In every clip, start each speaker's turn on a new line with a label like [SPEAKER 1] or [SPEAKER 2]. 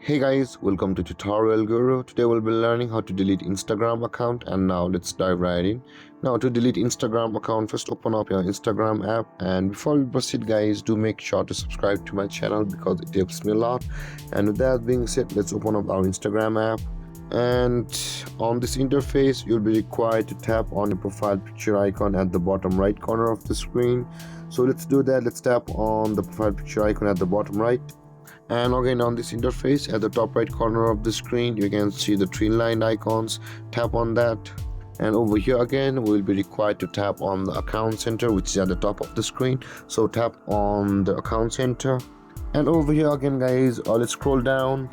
[SPEAKER 1] Hey guys, welcome to Tutorial Guru. Today we'll be learning how to delete Instagram account, and now let's dive right in. Now to delete Instagram account, first open up your Instagram app, and before we proceed guys, do make sure to subscribe to my channel because it helps me a lot. And with that being said, let's open up our Instagram app, and on this interface you'll be required to tap on the profile picture icon at the bottom right corner of the screen. So let's do that. Let's tap on the profile picture icon at the bottom right. And again, on this interface at the top right corner of the screen you can see the three line icons. Tap on that, and over here again we'll be required to tap on the account center, which is at the top of the screen. So tap on the account center, and over here again guys, let's scroll down.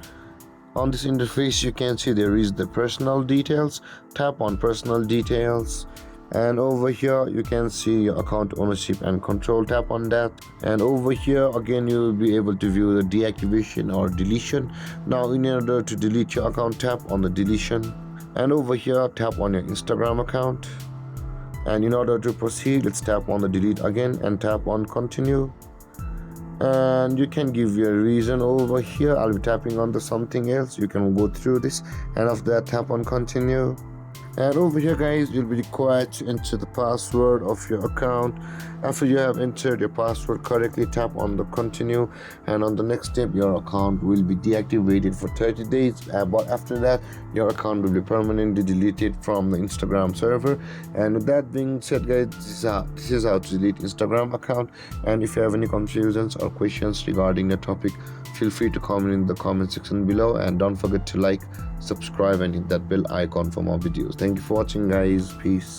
[SPEAKER 1] On this interface you can see there is the personal details. Tap on personal details, and over here you can see your account ownership and control. Tap on that, and over here again you will be able to view the deactivation or deletion. Now in order to delete your account, tap on the deletion, and over here tap on your Instagram account. And in order to proceed, let's tap on the delete again and tap on continue, and you can give your reason over here. I'll be tapping on the something else. You can go through this, and after that tap on continue. And over here guys, you'll be required to enter the password of your account. After you have entered your password correctly, tap on the continue, and on the next step your account will be deactivated for 30 days, but after that your account will be permanently deleted from the Instagram server. And with that being said guys, this is how to delete Instagram account. And if you have any confusions or questions regarding the topic, feel free to comment in the comment section below, and don't forget to like, subscribe and hit that bell icon for more videos. Thank you for watching guys. Peace.